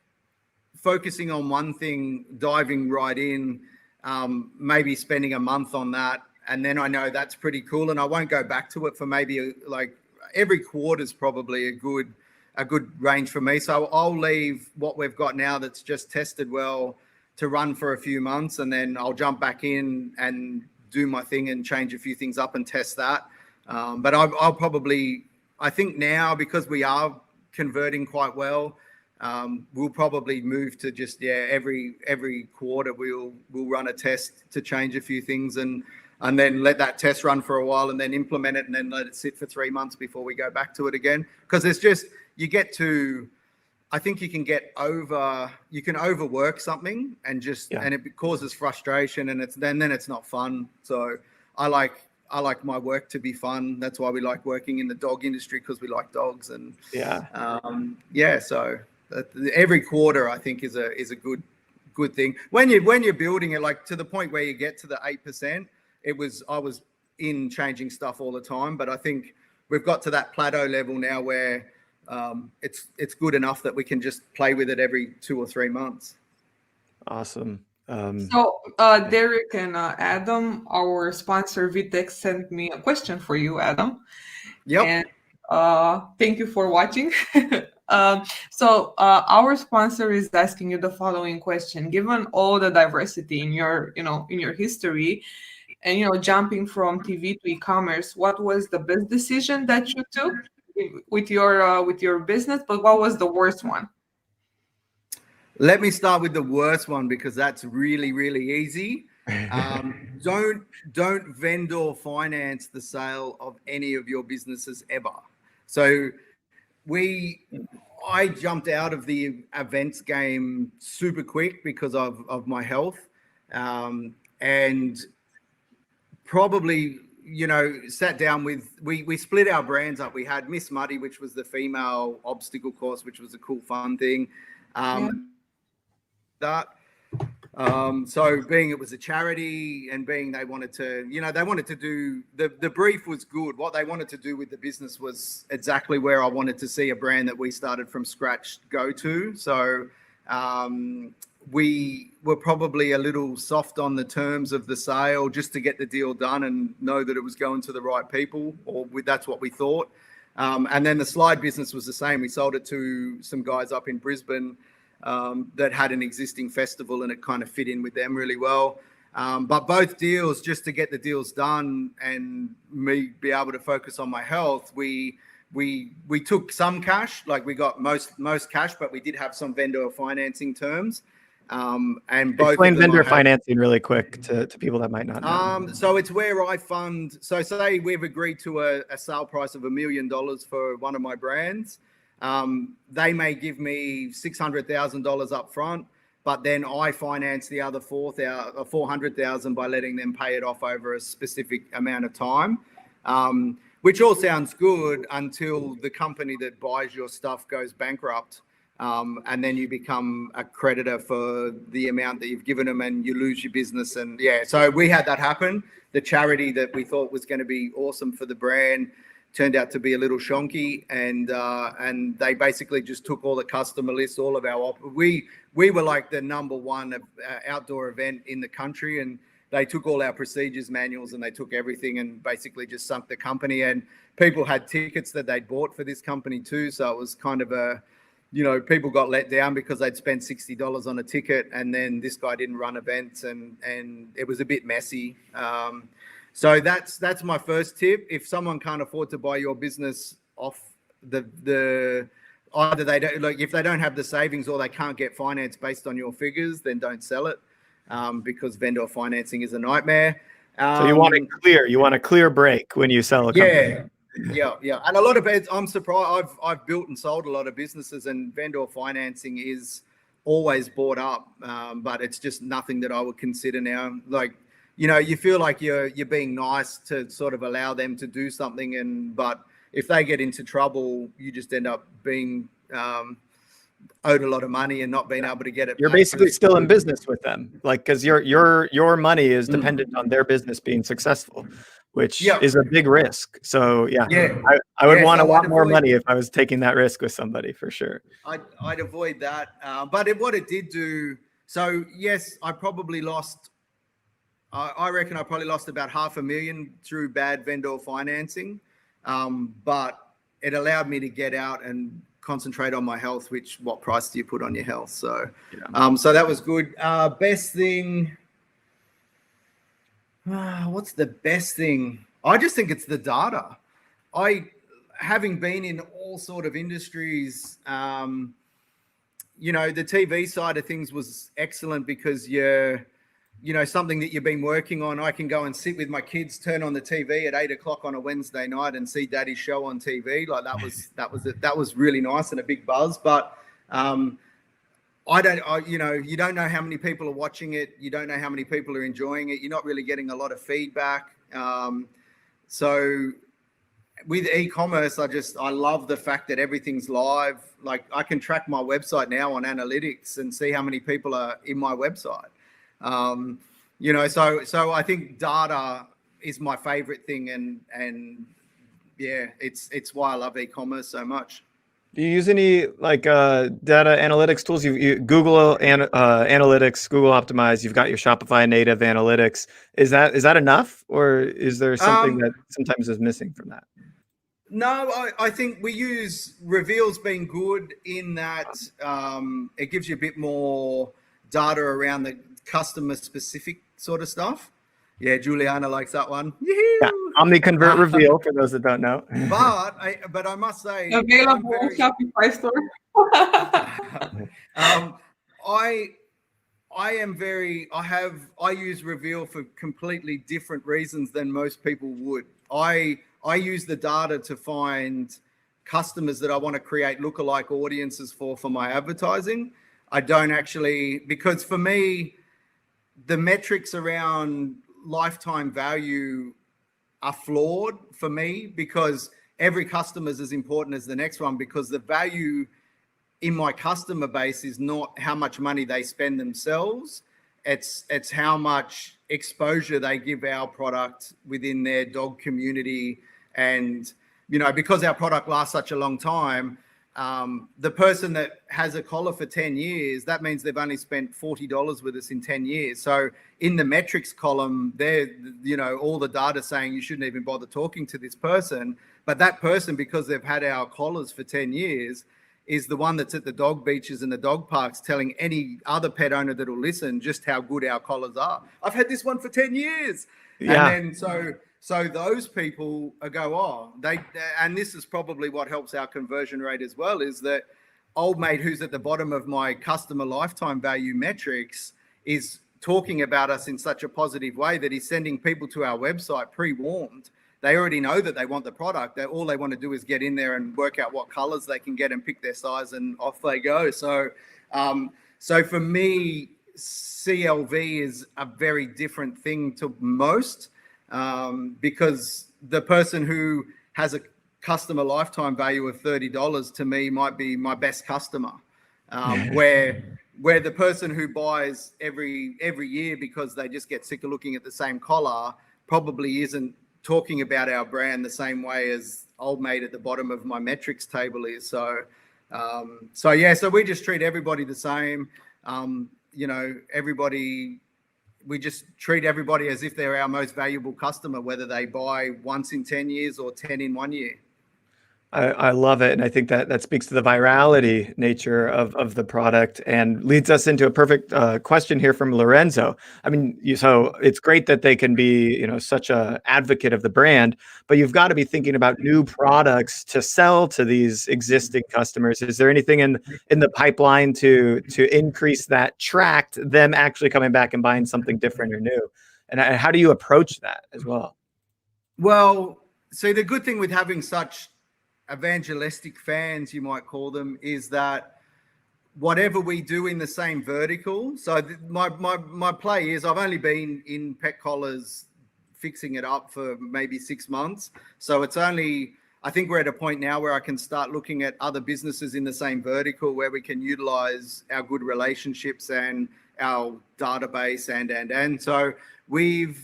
focusing on one thing, diving right in, maybe spending a month on that, and then I know that's pretty cool, and I won't go back to it for maybe like every quarter is probably a good range for me. So I'll leave what we've got now that's just tested well to run for a few months, and then I'll jump back in and do my thing and change a few things up and test that. But I'll probably, I think now, because we are converting quite well, we'll probably move to just every quarter we'll run a test to change a few things and then let that test run for a while and then implement it and then let it sit for 3 months before we go back to it again. Because it's just, you get to, I think you can overwork something and just and it causes frustration, and then it's not fun. So I like my work to be fun. That's why we like working in the dog industry, because we like dogs. And so every quarter I think is a good thing when you're building it, like to the point where you get to the 8%. I was in changing stuff all the time, but I think we've got to that plateau level now where it's good enough that we can just play with it every 2 or 3 months. Awesome. So Derek and Adam, our sponsor Vitex, sent me a question for you, Adam. Yep. And thank you for watching. So our sponsor is asking you the following question: given all the diversity in your history, and jumping from TV to e-commerce, what was the best decision that you took with your business? But what was the worst one? Let me start with the worst one, because that's really, really easy. Don't vendor finance the sale of any of your businesses ever. So I jumped out of the events game super quick because of my health, and probably sat down with, we split our brands up. We had Miss Muddy, which was the female obstacle course, which was a cool fun thing. So being it was a charity, and being they wanted to do, the brief was good. What they wanted to do with the business was exactly where I wanted to see a brand that we started from scratch go to. So we were probably a little soft on the terms of the sale, just to get the deal done and know that it was going to the right people, that's what we thought. And then the slide business was the same. We sold it to some guys up in Brisbane that had an existing festival, and it kind of fit in with them really well. But both deals, just to get the deals done and me be able to focus on my health, we took some cash, like we got most cash, but we did have some vendor financing terms. And both explain vendor financing really quick to people that might not know. So it's where I fund. So say we've agreed to a sale price of $1 million for one of my brands. They may give me $600,000 up front, but then I finance the other $400,000 by letting them pay it off over a specific amount of time, which all sounds good until the company that buys your stuff goes bankrupt, and then you become a creditor for the amount that you've given them, and you lose your business. And so we had that happen. The charity that we thought was going to be awesome for the brand turned out to be a little shonky, and they basically just took all the customer lists, all of our we were like the number one outdoor event in the country, and they took all our procedures manuals and they took everything and basically just sunk the company. And people had tickets that they'd bought for this company too, so it was kind of people got let down because they'd spent $60 on a ticket, and then this guy didn't run events, and it was a bit messy. So that's my first tip. If someone can't afford to buy your business off either they don't, like, if they don't have the savings or they can't get finance based on your figures, then don't sell it, because vendor financing is a nightmare. So you want a clear break when you sell a company. Yeah. And a lot of it, I'm surprised. I've built and sold a lot of businesses, and vendor financing is always bought up, but it's just nothing that I would consider now. Like, you know, you feel like you're being nice to sort of allow them to do something, but if they get into trouble, you just end up being owed a lot of money and not being able to get it. You're basically still in business with them, like, because your money is dependent on their business being successful, which is a big risk. So I would want a lot more money if I was taking that risk with somebody, for sure. I'd avoid that. But what it did do, so yes, I probably lost. I reckon I probably lost about $500,000 through bad vendor financing, but it allowed me to get out and concentrate on my health. Which, what price do you put on your health? So, so that was good. Best thing. What's the best thing? I just think it's the data. Having been in all sort of industries, you know, the TV side of things was excellent because something that you've been working on. I can go and sit with my kids, turn on the TV at 8:00 on a Wednesday night and see Daddy's show on TV. Like that was really nice and a big buzz. But you don't know how many people are watching it. You don't know how many people are enjoying it. You're not really getting a lot of feedback. So with e-commerce, I love the fact that everything's live. Like, I can track my website now on analytics and see how many people are in my website. So I think data is my favorite thing, and yeah, it's why I love e-commerce so much. Do you use any data analytics tools? You Google Analytics, Google Optimize. You've got your Shopify native analytics. Is that enough, or is there something that sometimes is missing from that? No, I think we use Reveal's been good in that it gives you a bit more data around the customer specific sort of stuff. Yeah, Juliana likes that one. Yeah, OmniConvert Reveal, for those that don't know. But I must say, available on Shopify store. I use Reveal for completely different reasons than most people would. I use the data to find customers that I want to create lookalike audiences for my advertising. I don't actually, because for me, the metrics around lifetime value are flawed for me, because every customer is as important as the next one, because the value in my customer base is not how much money they spend themselves. It's how much exposure they give our product within their dog community. And, because our product lasts such a long time, the person that has a collar for 10 years, that means they've only spent $40 with us in 10 years. So in the metrics column, there, all the data saying you shouldn't even bother talking to this person. But that person, because they've had our collars for 10 years, is the one that's at the dog beaches and the dog parks telling any other pet owner that will listen just how good our collars are. I've had this one for 10 years. Yeah. And then so those people go, and this is probably what helps our conversion rate as well, is that old mate who's at the bottom of my customer lifetime value metrics is talking about us in such a positive way that he's sending people to our website pre-warmed. They already know that they want the product. That all they want to do is get in there and work out what colors they can get and pick their size, and off they go. So for me, CLV is a very different thing to most. Because the person who has a customer lifetime value of $30 to me might be my best customer, where the person who buys every year because they just get sick of looking at the same collar probably isn't talking about our brand the same way as old mate at the bottom of my metrics table is. So we just treat everybody the same. We just treat everybody as if they're our most valuable customer, whether they buy once in 10 years or 10 in 1 year. I love it. And I think that speaks to the virality nature of the product and leads us into a perfect question here from Lorenzo. I mean, so it's great that they can be, such a advocate of the brand, but you've got to be thinking about new products to sell to these existing customers. Is there anything in the pipeline to increase that tract, them actually coming back and buying something different or new? And how do you approach that as well? Well, see, the good thing with having such evangelistic fans, you might call them, is that whatever we do in the same vertical. So my play is I've only been in pet collars fixing it up for maybe 6 months. So it's only, I think we're at a point now where I can start looking at other businesses in the same vertical where we can utilize our good relationships and our database and so we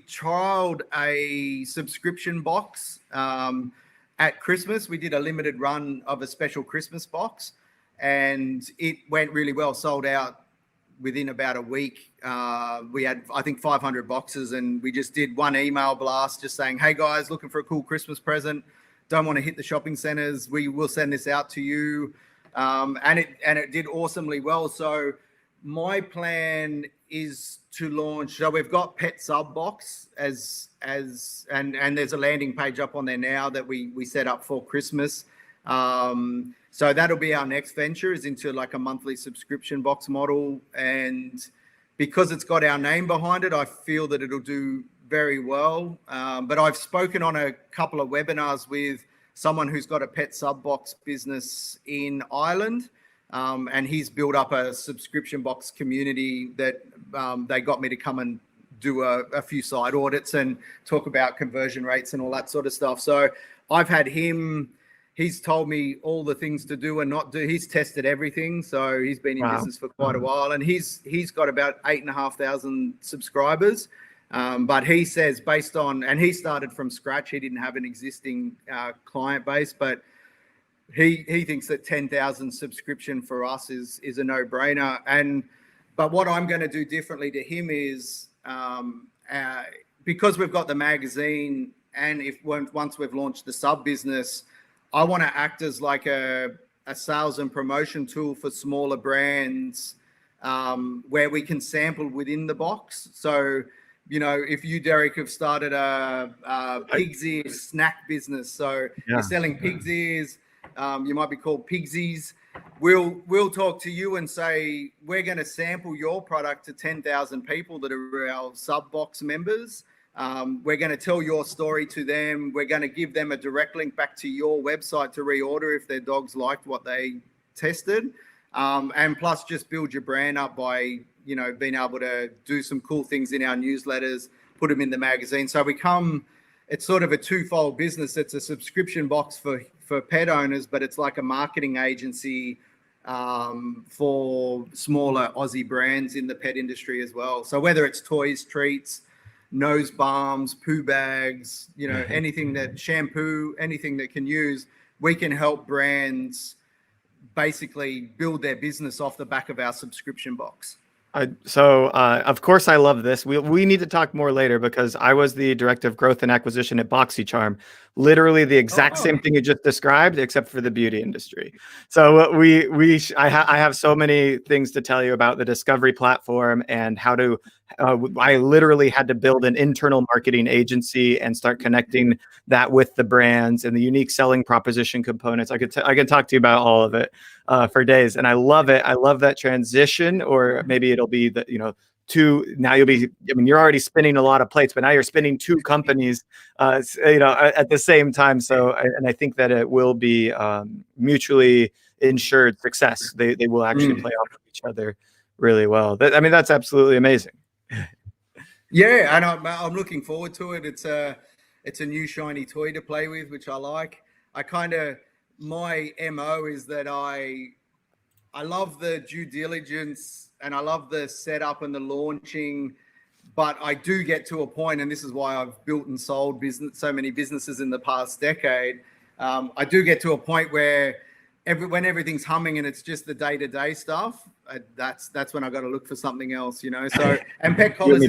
trialed a subscription box at Christmas. We did a limited run of a special Christmas box, and it went really well, sold out within about a week. We had, I think, 500 boxes, and we just did one email blast just saying, hey guys, looking for a cool Christmas present, don't want to hit the shopping centers, we will send this out to you. And it did awesomely well. So my plan is to launch, so we've got pet sub box and there's a landing page up on there now that we set up for Christmas. So that'll be our next venture, is into like a monthly subscription box model. And because it's got our name behind it, I feel that it'll do very well. But I've spoken on a couple of webinars with someone who's got a pet sub box business in Ireland. And he's built up a subscription box community that they got me to come and do a few site audits and talk about conversion rates and all that sort of stuff. So I've had him, he's told me all the things to do and not do. He's tested everything. So he's been in business for quite a while, and he's got about 8,500 subscribers. But he says based on, and he started from scratch, he didn't have an existing client base, but he thinks that 10,000 subscription for us is a no-brainer. But what I'm going to do differently to him is because we've got the magazine, and once we've launched the sub business, I want to act as like a sales and promotion tool for smaller brands where we can sample within the box. So, if you, Derek, have started a pig's ear snack business, so you're selling pig's ears, you might be called Pigsies. We'll talk to you and say, we're going to sample your product to 10,000 people that are our sub box members. We're going to tell your story to them. We're going to give them a direct link back to your website to reorder if their dogs liked what they tested. And plus just build your brand up by, being able to do some cool things in our newsletters, put them in the magazine. So it's sort of a twofold business. It's a subscription box for pet owners, but it's like a marketing agency for smaller Aussie brands in the pet industry as well. So whether it's toys, treats, nose balms, poo bags, anything that shampoo, anything that can use, we can help brands basically build their business off the back of our subscription box. Of course, I love this. We need to talk more later because I was the director of growth and acquisition at BoxyCharm. Literally the exact same thing you just described, except for the beauty industry. So I have so many things to tell you about the discovery platform and how to. I literally had to build an internal marketing agency and start connecting that with the brands and the unique selling proposition components. I could talk to you about all of it for days, and I love it. I love that transition, or maybe it'll be that now you'll be. I mean, you're already spinning a lot of plates, but now you're spinning two companies, at the same time. So, and I think that it will be mutually insured success. They will actually play off of each other really well. That's absolutely amazing. Yeah, and I'm looking forward to it. It's a new shiny toy to play with, which I like. My MO is that I love the due diligence and I love the setup and the launching, but I do get to a point, and this is why I've built and sold so many businesses in the past decade. I do get to a point where when everything's humming and it's just the day-to-day stuff, that's when I got to look for something else, So, and pet collars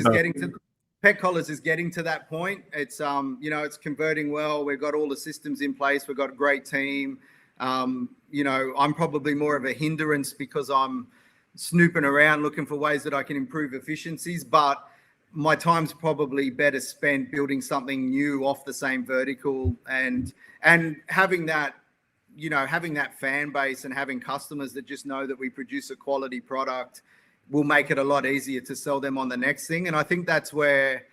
Pet Collars is getting to that point. It's it's converting well. We've got all the systems in place. We've got a great team. I'm probably more of a hindrance because I'm snooping around looking for ways that I can improve efficiencies, but my time's probably better spent building something new off the same vertical and having that fan base and having customers that just know that we produce a quality product will make it a lot easier to sell them on the next thing. And I think that's where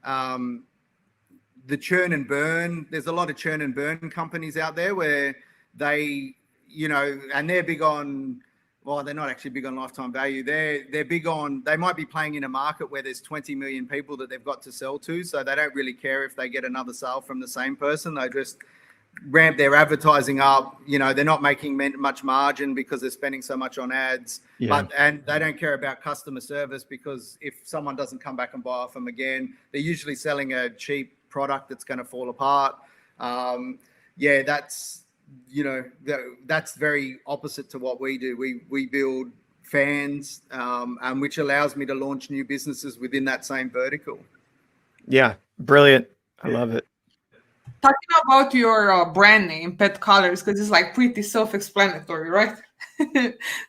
the churn and burn, there's a lot of churn and burn companies out there where they, and they're big on, well, they're not actually big on lifetime value. They're big on, they might be playing in a market where there's 20 million people that they've got to sell to. So they don't really care if they get another sale from the same person. They just ramp their advertising up. They're not making much margin because they're spending so much on ads, and they don't care about customer service because if someone doesn't come back and buy off them again, they're usually selling a cheap product that's going to fall apart. That's very opposite to what we do. We build fans, and which allows me to launch new businesses within that same vertical. Yeah, brilliant. I love it. Talking about your brand name, Pet Collars, because it's like pretty self-explanatory, right?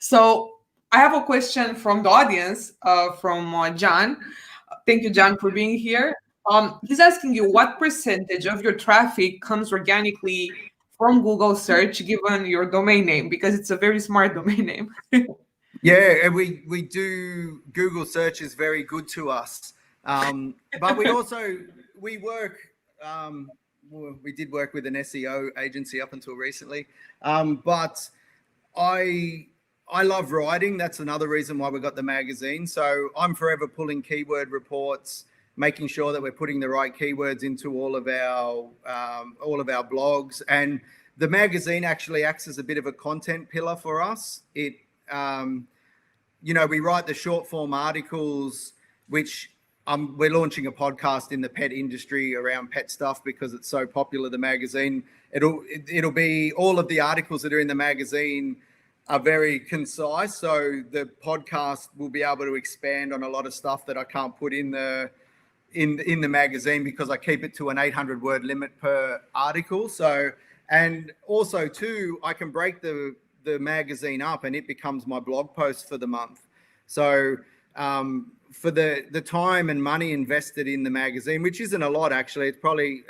So I have a question from the audience, from John. Thank you, John, for being here. He's asking you what percentage of your traffic comes organically from Google search, given your domain name, because it's a very smart domain name. Yeah, we do. Google search is very good to us, but we work. We did work with an SEO agency up until recently, but I love writing. That's another reason why we got the magazine. So I'm forever pulling keyword reports, making sure that we're putting the right keywords into all of our blogs. And the magazine actually acts as a bit of a content pillar for us. It, we write the short form articles, which we're launching a podcast in the pet industry around pet stuff because it's so popular, the magazine. It'll be all of the articles that are in the magazine are very concise. So the podcast will be able to expand on a lot of stuff that I can't put in the magazine because I keep it to an 800 word limit per article. So, and also too, I can break the magazine up and it becomes my blog post for the month. So, for the time and money invested in the magazine, which isn't a lot actually, it's probably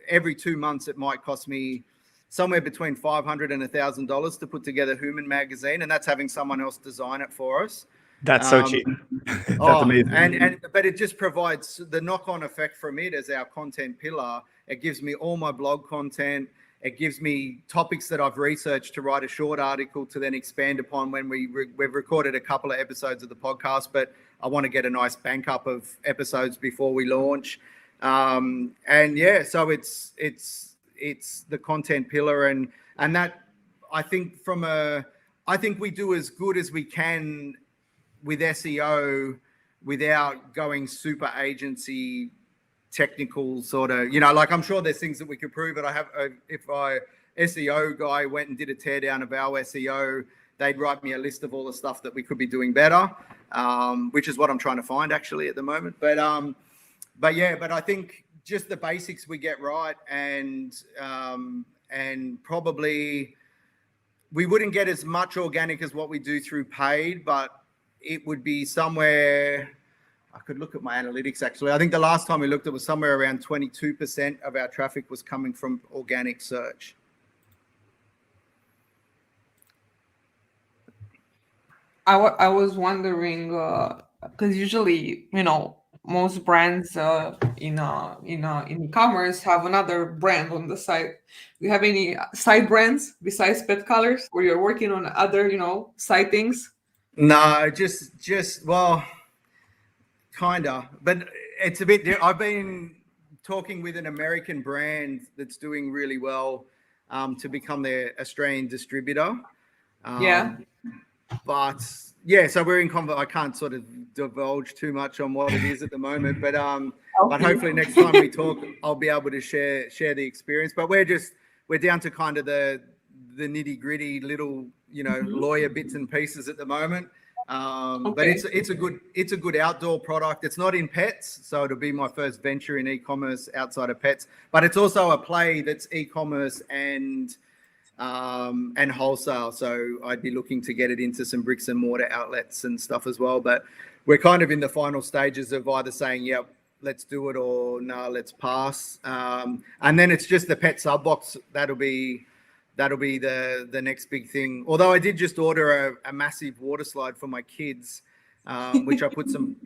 every 2 months it might cost me somewhere between $500 and $1,000 to put together Human magazine, and that's having someone else design it for us. That's so cheap. That's amazing. But it just provides the knock-on effect from it as our content pillar. It gives me all my blog content. It gives me topics that I've researched to write a short article to then expand upon when we've recorded a couple of episodes of the podcast, but I want to get a nice bank up of episodes before we launch. So it's the content pillar and that I think I think we do as good as we can with SEO without going super agency technical sort of, like I'm sure there's things that we could prove, but if SEO guy went and did a teardown of our SEO, they'd write me a list of all the stuff that we could be doing better, which is what I'm trying to find actually at the moment. But I think just the basics we get right, and probably we wouldn't get as much organic as what we do through paid, but it would be somewhere. I could look at my analytics actually. I think the last time we looked, it was somewhere around 22% of our traffic was coming from organic search. I was wondering because usually most brands in e-commerce have another brand on the side. Do you have any side brands besides Pet Collars, or you're working on other side things? No, just well, kinda, but it's a bit. I've been talking with an American brand that's doing really well to become their Australian distributor. But yeah, so we're in I can't sort of divulge too much on what it is at the moment, but hopefully next time we talk, I'll be able to share the experience. But we're down to kind of the nitty gritty little lawyer bits and pieces at the moment. But it's a good outdoor product. It's not in pets, so it'll be my first venture in e-commerce outside of pets. But it's also a play that's e-commerce and wholesale. So I'd be looking to get it into some bricks and mortar outlets and stuff as well. But we're kind of in the final stages of either saying, yep, let's do it, or no, let's pass. And then it's just the pet sub box. That'll be the next big thing. Although I did just order a massive water slide for my kids, which I put some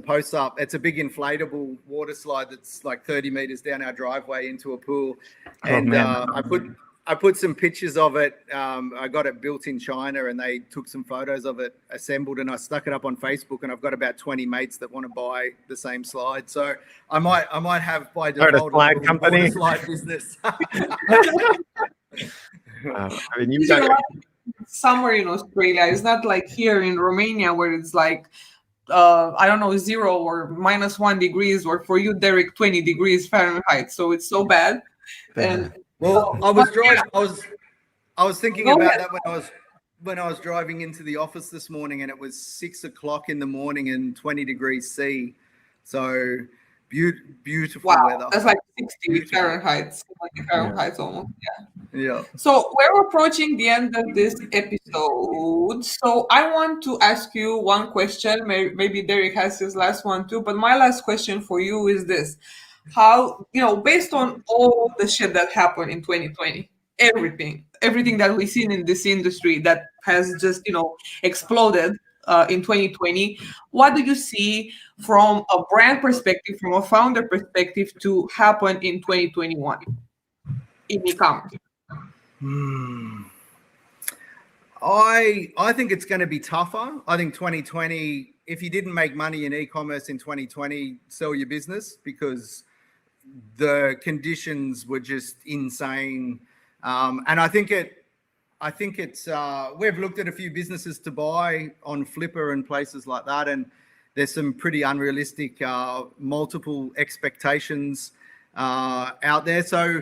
posts up. It's a big inflatable water slide that's like 30 meters down our driveway into a pool. And I put some pictures of it. I got it built in China, and they took some photos of it assembled, and I stuck it up on Facebook. And I've got about 20 mates that want to buy the same slide. So I might have by default a water slide business. I mean, you've got somewhere in Australia. It's not like here in Romania where it's like I don't know, 0 or -1 degrees, or for you, Derek, 20 degrees Fahrenheit. So it's so bad. And well, I was thinking about that when I was driving into the office this morning, and it was 6 o'clock in the morning and 20 degrees C. So beautiful weather. That's like 60 Fahrenheit. 70 Fahrenheit almost. Yeah. So we're approaching the end of this episode. So I want to ask you one question. Maybe Derek has his last one too. But my last question for you is this. How, based on all the shit that happened in 2020, everything that we've seen in this industry that has just, exploded in 2020, what do you see from a brand perspective, from a founder perspective, to happen in 2021 in e-commerce? I think it's going to be tougher. I think 2020, if you didn't make money in e-commerce in 2020, sell your business, because the conditions were just insane. And I think it's we've looked at a few businesses to buy on Flipper and places like that, and there's some pretty unrealistic multiple expectations out there. So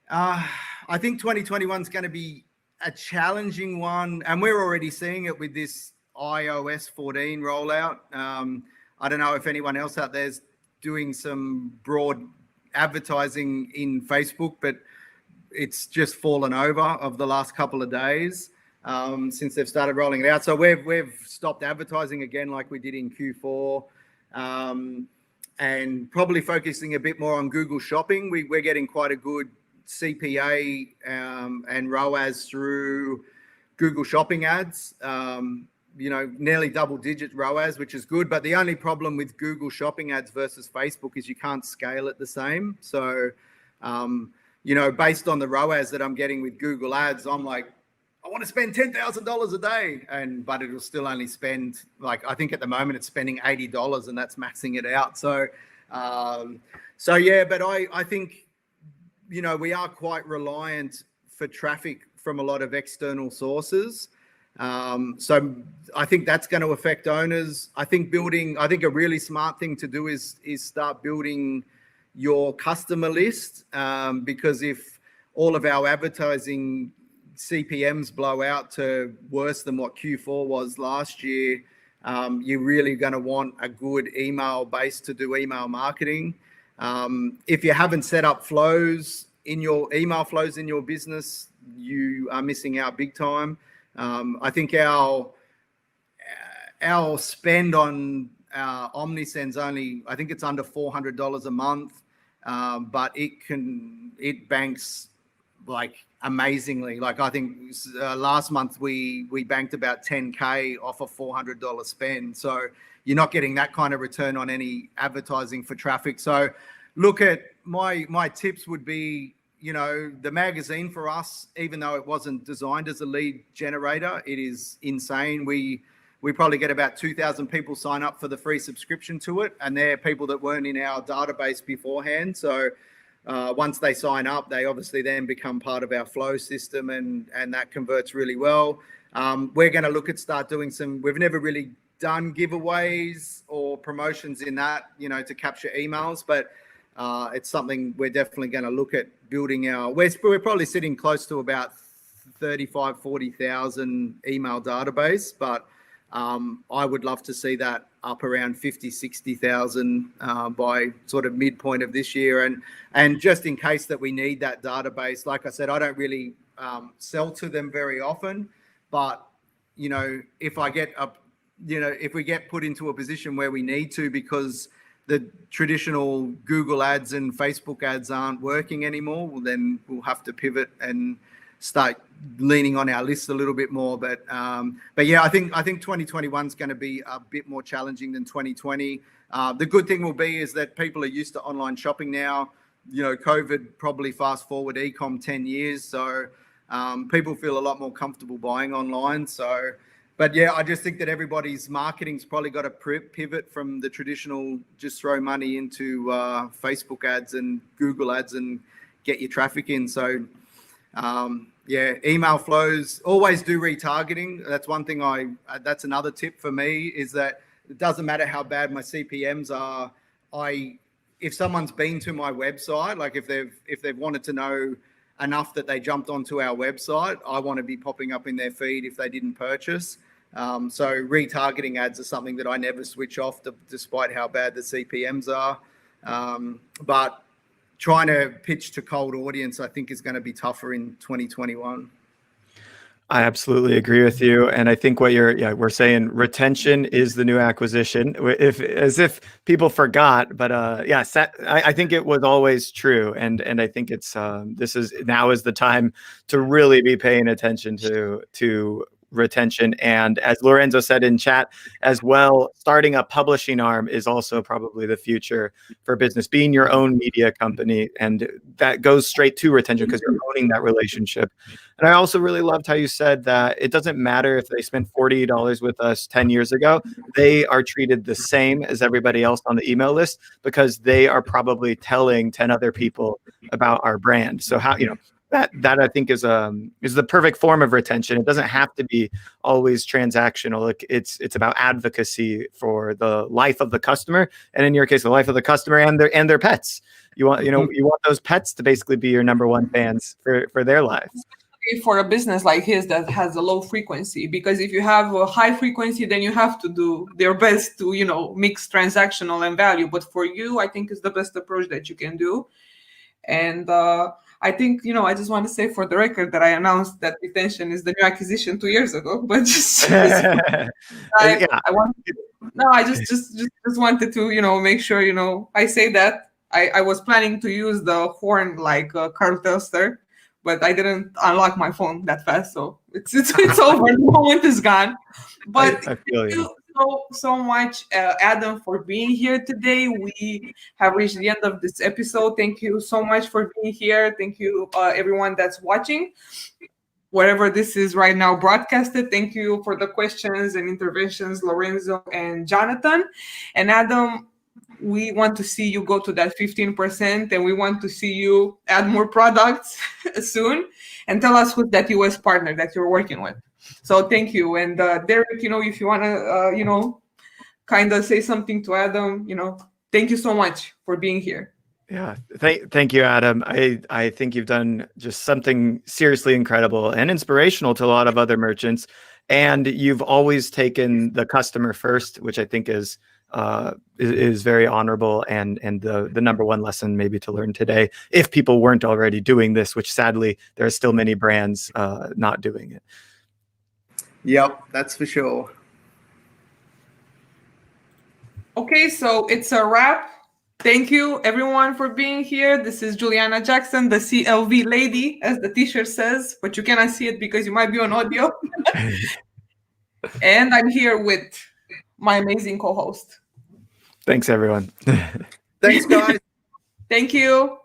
I think 2021 is going to be a challenging one, and we're already seeing it with this iOS 14 rollout. I don't know if anyone else out there is doing some broad advertising in Facebook, but it's just fallen over of the last couple of days since they've started rolling it out. So we've stopped advertising again, like we did in Q4, and probably focusing a bit more on Google Shopping. We're getting quite a good CPA and ROAS through Google Shopping ads. Nearly double-digit ROAS, which is good. But the only problem with Google Shopping ads versus Facebook is you can't scale it the same. So, based on the ROAS that I'm getting with Google ads, I'm like, I want to spend $10,000 a day, but it'll still only spend, like, I think at the moment it's spending $80, and that's maxing it out. So, but I think, we are quite reliant for traffic from a lot of external sources. So I think that's going to affect owners. I think a really smart thing to do is start building your customer list, because if all of our advertising CPMs blow out to worse than what Q4 was last year, you're really going to want a good email base to do email marketing. If you haven't set up flows in your email flows in your business, you are missing out big time. I think our spend on OmniSend's only, I think it's under $400 a month, but it banks like amazingly. Like I think last month we banked about 10K off a $400 spend. So you're not getting that kind of return on any advertising for traffic. So look at my tips would be, the magazine for us, even though it wasn't designed as a lead generator, it is insane. We probably get about 2,000 people sign up for the free subscription to it, and they're people that weren't in our database beforehand. So once they sign up, they obviously then become part of our flow system, and that converts really well. We're going to start doing we've never really done giveaways or promotions in that, to capture emails, but it's something we're definitely going to look at building we're probably sitting close to about 40,000 email database, but I would love to see that up around 50, 60,000 by sort of midpoint of this year. And just in case that we need that database, like I said, I don't really sell to them very often, but if I get up, if we get put into a position where we need to, because the traditional Google ads and Facebook ads aren't working anymore, well, then we'll have to pivot and start leaning on our list a little bit more. But yeah, I think 2021 is going to be a bit more challenging than 2020. The good thing will be is that people are used to online shopping now. COVID probably fast forward e-com 10 years, so people feel a lot more comfortable buying online. So, but yeah, I just think that everybody's marketing's probably got to pivot from the traditional just throw money into Facebook ads and Google ads and get your traffic in. So yeah, email flows, always do retargeting. That's one thing that's another tip for me, is that it doesn't matter how bad my CPMs are. If someone's been to my website, like if they've wanted to know enough that they jumped onto our website, I want to be popping up in their feed if they didn't purchase. So retargeting ads are something that I never switch off, despite how bad the CPMs are. But trying to pitch to cold audience, I think, is going to be tougher in 2021. I absolutely agree with you, and I think what we're saying, retention is the new acquisition. As if people forgot, but I think it was always true, and I think it's now is the time to really be paying attention to retention. And as Lorenzo said in chat as well, starting a publishing arm is also probably the future for business, being your own media company, and that goes straight to retention because you're owning that relationship. And I also really loved how you said that it doesn't matter if they spent $40 with us 10 years ago, they are treated the same as everybody else on the email list because they are probably telling 10 other people about our brand. So how, that I think is the perfect form of retention. It doesn't have to be always transactional. It's about advocacy for the life of the customer, and in your case, the life of the customer and their pets. You want those pets to basically be your number one fans for their lives. For a business like his that has a low frequency, because if you have a high frequency, then you have to do their best to mix transactional and value. But for you, I think it's the best approach that you can do. And I think, I just want to say for the record that I announced that retention is the new acquisition 2 years ago, but just I just wanted to, make sure, I say that I was planning to use the horn like Carl Telstar, but I didn't unlock my phone that fast. So it's over. The moment is gone. But I feel you. So much, Adam, for being here today. We have reached the end of this episode. Thank you so much for being here. Thank you, everyone that's watching, wherever this is right now broadcasted. Thank you for the questions and interventions, Lorenzo and Jonathan. And Adam, we want to see you go to that 15%, and we want to see you add more products soon. And tell us who's that US partner that you're working with. So thank you. And Derek, if you want to, kind of say something to Adam, thank you so much for being here. Yeah. Thank you, Adam. I think you've done just something seriously incredible and inspirational to a lot of other merchants. And you've always taken the customer first, which I think is very honorable and the number one lesson maybe to learn today, if people weren't already doing this, which sadly there are still many brands not doing it. Yep, that's for sure. Okay, so it's a wrap. Thank you, everyone, for being here. This is Juliana Jackson, the CLV lady, as the t-shirt says, but you cannot see it because you might be on audio. And I'm here with my amazing co-host. Thanks, everyone. Thanks, guys. Thank you.